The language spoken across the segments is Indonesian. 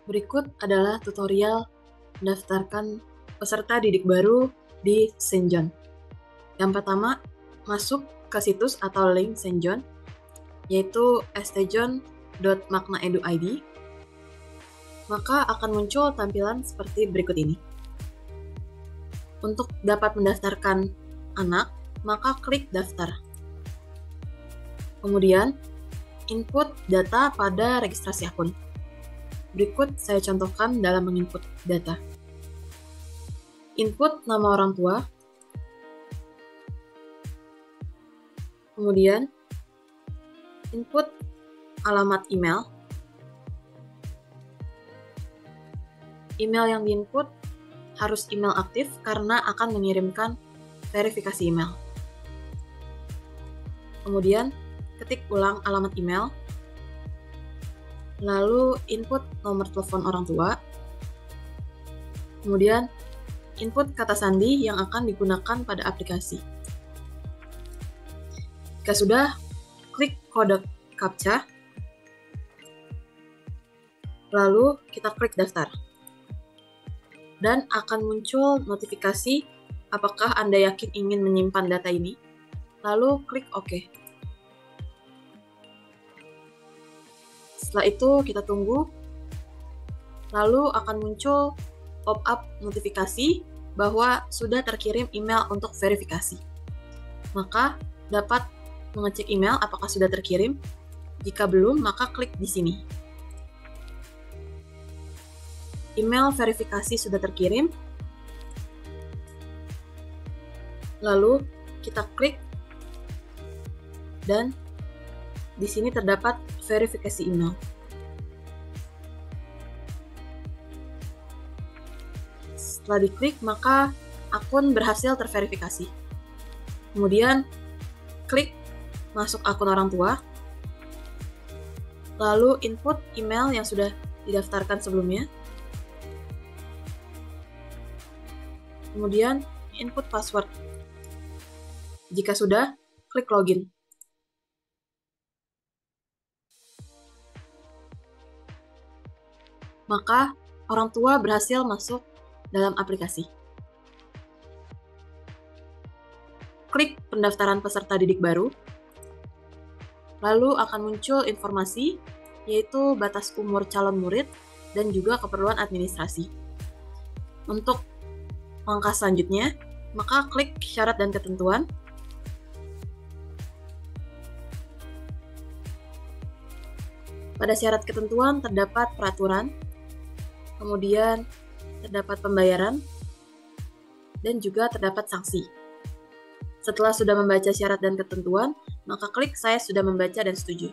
Berikut adalah tutorial mendaftarkan peserta didik baru di St. John. Yang pertama, masuk ke situs atau link St. John, yaitu stjohn.magna.edu.id. Maka akan muncul tampilan seperti berikut ini. Untuk dapat mendaftarkan anak, maka klik daftar. Kemudian, input data pada registrasi akun. Berikut saya contohkan dalam menginput data. Input nama orang tua, kemudian input alamat email. Email yang diinput harus email aktif karena akan mengirimkan verifikasi email. Kemudian ketik ulang alamat email, lalu input nomor telepon orang tua, kemudian input kata sandi yang akan digunakan pada aplikasi. Jika sudah, klik kode CAPTCHA, lalu kita klik daftar. Dan akan muncul notifikasi apakah Anda yakin ingin menyimpan data ini, lalu klik OK. Setelah itu kita tunggu, lalu akan muncul pop-up notifikasi bahwa sudah terkirim email untuk verifikasi. Maka dapat mengecek email apakah sudah terkirim. Jika belum, maka klik di sini. Email verifikasi sudah terkirim. Lalu kita klik dan di sini terdapat verifikasi email. Setelah diklik, maka akun berhasil terverifikasi. Kemudian klik masuk akun orang tua, lalu input email yang sudah didaftarkan sebelumnya. Kemudian input password. Jika sudah, klik login. Maka orang tua berhasil masuk dalam aplikasi. Klik pendaftaran peserta didik baru. Lalu akan muncul informasi, yaitu batas umur calon murid dan juga keperluan administrasi. Untuk langkah selanjutnya, maka klik syarat dan ketentuan. Pada syarat ketentuan terdapat peraturan, kemudian terdapat pembayaran, dan juga terdapat sanksi. Setelah sudah membaca syarat dan ketentuan, maka klik saya sudah membaca dan setuju.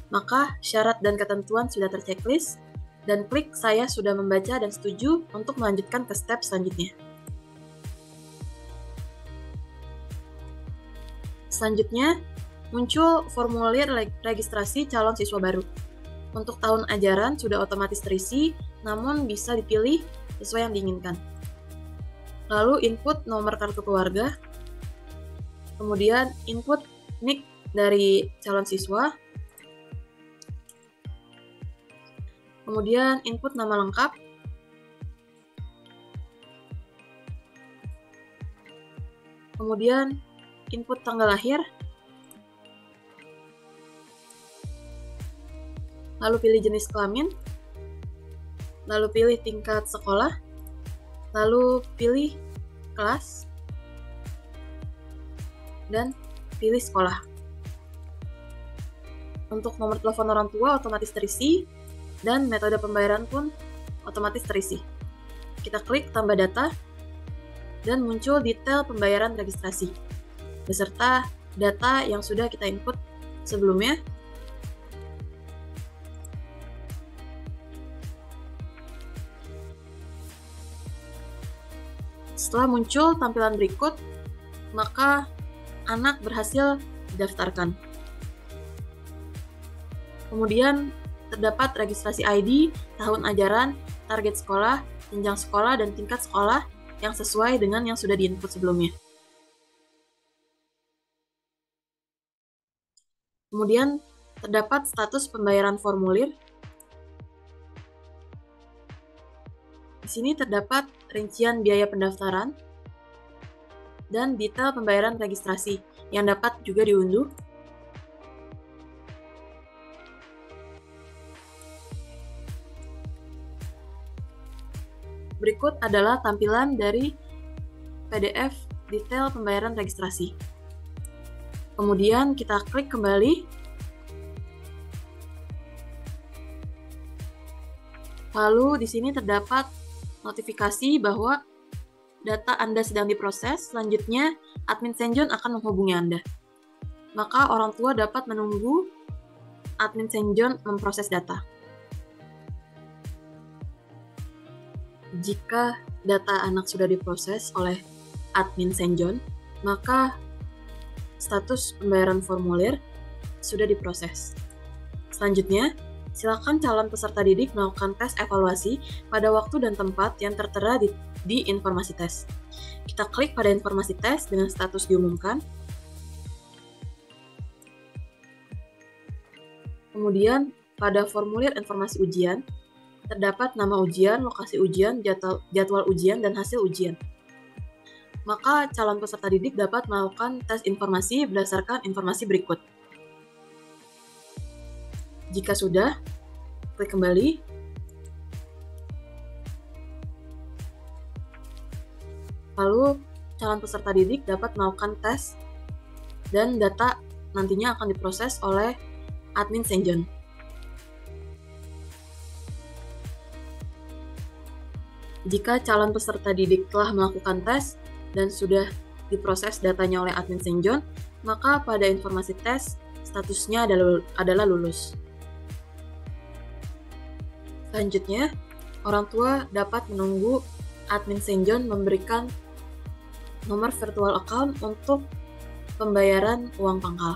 Maka syarat dan ketentuan sudah terchecklist, dan klik saya sudah membaca dan setuju untuk melanjutkan ke step selanjutnya. Selanjutnya, muncul formulir registrasi calon siswa baru. Untuk tahun ajaran sudah otomatis terisi, namun bisa dipilih sesuai yang diinginkan. Lalu input nomor kartu keluarga, kemudian input NIK dari calon siswa, kemudian input nama lengkap, kemudian input tanggal lahir, lalu pilih jenis kelamin, lalu pilih tingkat sekolah, lalu pilih kelas, dan pilih sekolah. Untuk nomor telepon orang tua otomatis terisi, dan metode pembayaran pun otomatis terisi. Kita klik tambah data, dan muncul detail pembayaran registrasi, beserta data yang sudah kita input sebelumnya. Setelah muncul tampilan berikut, maka anak berhasil didaftarkan. Kemudian terdapat registrasi ID, tahun ajaran, target sekolah, jenjang sekolah, dan tingkat sekolah yang sesuai dengan yang sudah diinput sebelumnya. Kemudian terdapat status pembayaran formulir, Di sini terdapat rincian biaya pendaftaran dan detail pembayaran registrasi yang dapat juga diunduh. Berikut adalah tampilan dari PDF detail pembayaran registrasi. Kemudian kita klik kembali. Lalu di sini terdapat notifikasi bahwa data Anda sedang diproses. Selanjutnya, admin St. John akan menghubungi Anda. Maka orang tua dapat menunggu admin St. John memproses data. Jika data anak sudah diproses oleh admin St. John, maka status pembayaran formulir sudah diproses. Selanjutnya, silakan calon peserta didik melakukan tes evaluasi pada waktu dan tempat yang tertera di informasi tes. Kita klik pada informasi tes dengan status diumumkan. Kemudian, pada formulir informasi ujian, terdapat nama ujian, lokasi ujian, jadwal ujian, dan hasil ujian. Maka calon peserta didik dapat melakukan tes informasi berdasarkan informasi berikut. Jika sudah, klik kembali. Lalu, calon peserta didik dapat melakukan tes dan data nantinya akan diproses oleh admin St. John. Jika calon peserta didik telah melakukan tes dan sudah diproses datanya oleh admin St. John, maka pada informasi tes statusnya adalah lulus. Selanjutnya, orang tua dapat menunggu admin St. John memberikan nomor virtual account untuk pembayaran uang pangkal.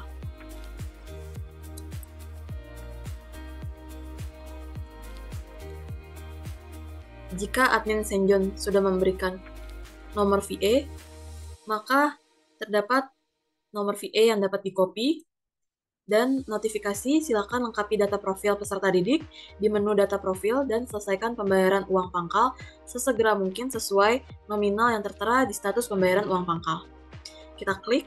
Jika admin St. John sudah memberikan nomor VA, maka terdapat nomor VA yang dapat di-copy, dan notifikasi silakan lengkapi data profil peserta didik di menu data profil dan selesaikan pembayaran uang pangkal sesegera mungkin sesuai nominal yang tertera di status pembayaran uang pangkal. Kita klik.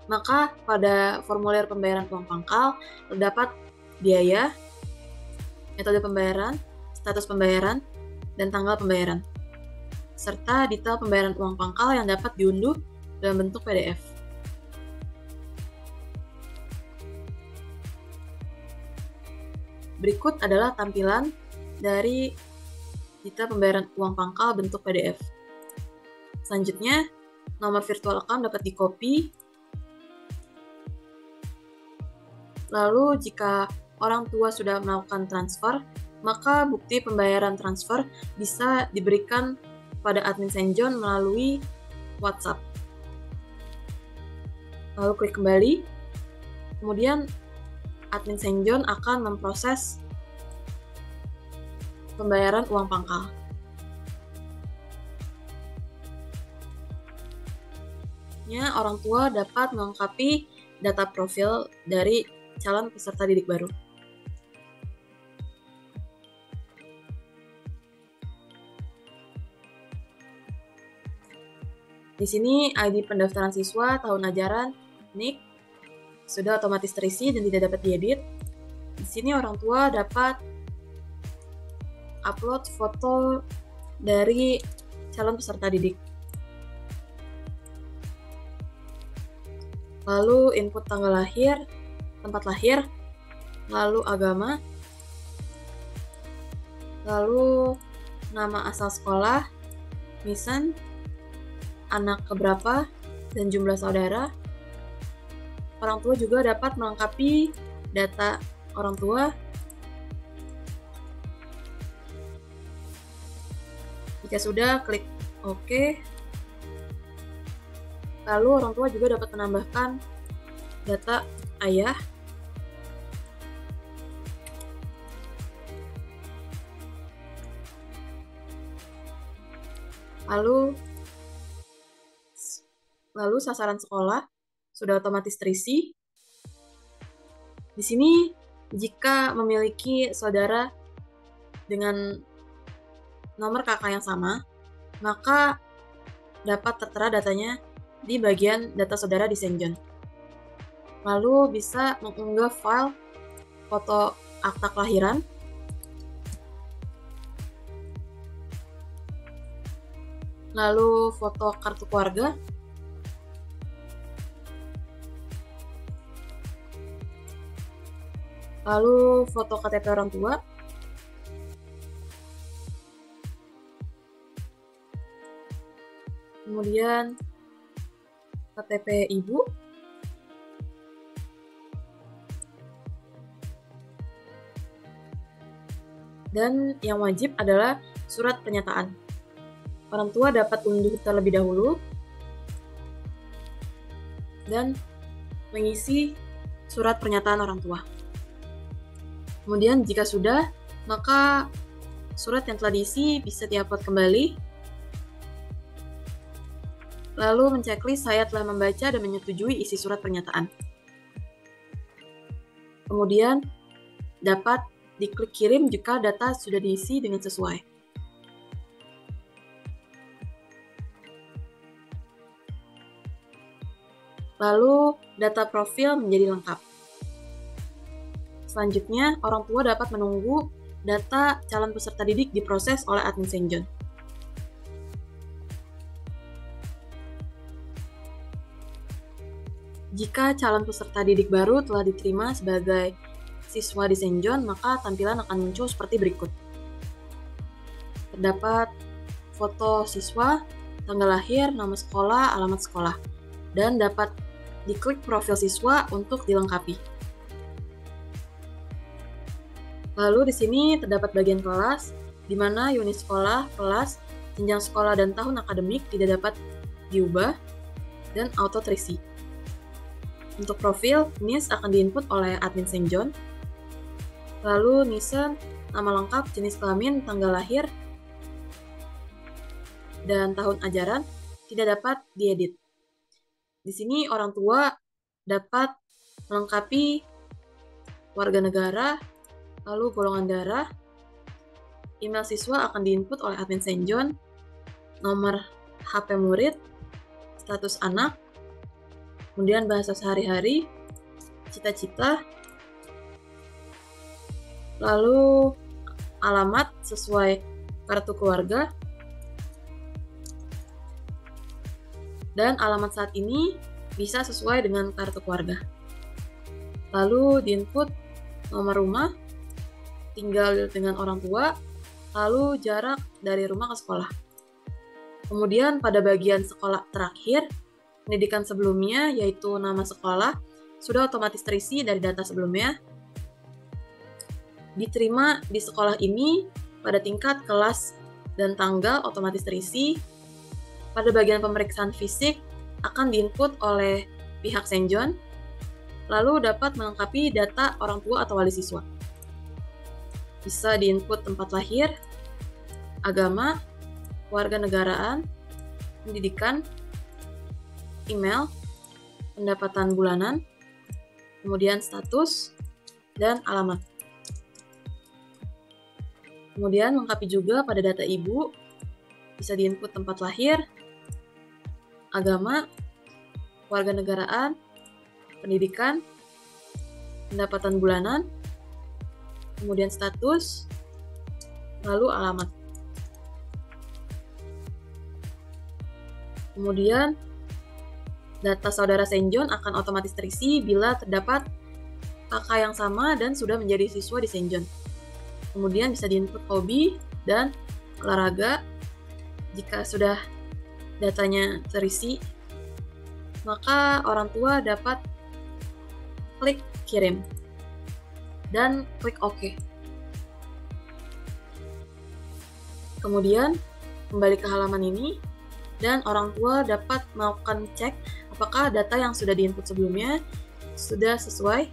Maka pada formulir pembayaran uang pangkal terdapat biaya, metode pembayaran, status pembayaran, dan tanggal pembayaran, serta detail pembayaran uang pangkal yang dapat diunduh dalam bentuk PDF. Berikut adalah tampilan dari detail pembayaran uang pangkal bentuk PDF. Selanjutnya, nomor virtual account dapat di-copy. Lalu, jika orang tua sudah melakukan transfer, maka bukti pembayaran transfer bisa diberikan pada admin St. John melalui WhatsApp. Lalu klik kembali. Kemudian admin St. John akan memproses pembayaran uang pangkal. Orang tua dapat melengkapi data profil dari calon peserta didik baru. Di sini ID pendaftaran siswa tahun ajaran, NIK, sudah otomatis terisi dan tidak dapat diedit. Di sini orang tua dapat upload foto dari calon peserta didik. Lalu input tanggal lahir, tempat lahir, lalu agama, lalu nama asal sekolah, misan, anak keberapa, dan jumlah saudara. Orang tua juga dapat melengkapi data orang tua. Jika sudah, klik OK. Lalu orang tua juga dapat menambahkan data ayah, lalu sasaran sekolah sudah otomatis terisi. Di sini, jika memiliki saudara dengan nomor kakak yang sama, maka dapat tertera datanya di bagian data saudara di Senjon. Lalu bisa mengunggah file foto akta kelahiran, lalu foto kartu keluarga, lalu foto KTP orang tua, kemudian KTP ibu, dan yang wajib adalah surat pernyataan. Orang tua dapat unduh terlebih dahulu dan mengisi surat pernyataan orang tua. Kemudian jika sudah, maka surat yang telah diisi bisa diupload kembali. Lalu menceklis saya telah membaca dan menyetujui isi surat pernyataan. Kemudian dapat diklik kirim jika data sudah diisi dengan sesuai. Lalu data profil menjadi lengkap. Selanjutnya, orang tua dapat menunggu data calon peserta didik diproses oleh admin Senjon. Jika calon peserta didik baru telah diterima sebagai siswa di Senjon, maka tampilan akan muncul seperti berikut. Terdapat foto siswa, tanggal lahir, nama sekolah, alamat sekolah, dan dapat diklik profil siswa untuk dilengkapi. Lalu di sini terdapat bagian kelas, di mana unit sekolah, kelas, jenjang sekolah, dan tahun akademik tidak dapat diubah, dan auto terisi. Untuk profil, NIS akan diinput oleh admin Senjon. Lalu NISEN, nama lengkap, jenis kelamin, tanggal lahir, dan tahun ajaran tidak dapat diedit. Di sini orang tua dapat melengkapi warga negara, lalu golongan darah, email siswa akan diinput oleh admin Senjon, nomor HP murid, status anak, kemudian bahasa sehari-hari, cita-cita, lalu alamat sesuai kartu keluarga, dan alamat saat ini bisa sesuai dengan kartu keluarga. Lalu diinput nomor rumah, tinggal dengan orang tua, lalu jarak dari rumah ke sekolah. Kemudian pada bagian sekolah terakhir, pendidikan sebelumnya yaitu nama sekolah sudah otomatis terisi dari data sebelumnya. Diterima di sekolah ini pada tingkat kelas dan tanggal otomatis terisi. Pada bagian pemeriksaan fisik akan diinput oleh pihak Senjon, lalu dapat melengkapi data orang tua atau wali siswa. Bisa diinput tempat lahir, agama, kewarganegaraan, pendidikan, email, pendapatan bulanan, kemudian status, dan alamat. Kemudian lengkapi juga pada data ibu, bisa diinput tempat lahir, agama, kewarganegaraan, pendidikan, pendapatan bulanan, kemudian status, lalu alamat. Kemudian data saudara Senjon akan otomatis terisi bila terdapat kakak yang sama dan sudah menjadi siswa di Senjon. Kemudian bisa diinput hobi dan olahraga. Jika sudah datanya terisi, maka orang tua dapat klik kirim dan klik OK. Kemudian kembali ke halaman ini dan orang tua dapat melakukan cek apakah data yang sudah diinput sebelumnya sudah sesuai.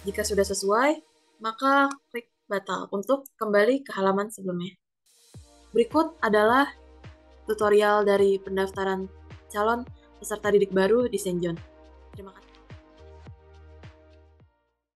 Jika sudah sesuai, maka klik batal untuk kembali ke halaman sebelumnya. Berikut adalah tutorial dari pendaftaran calon peserta didik baru di Senjon. Terima kasih.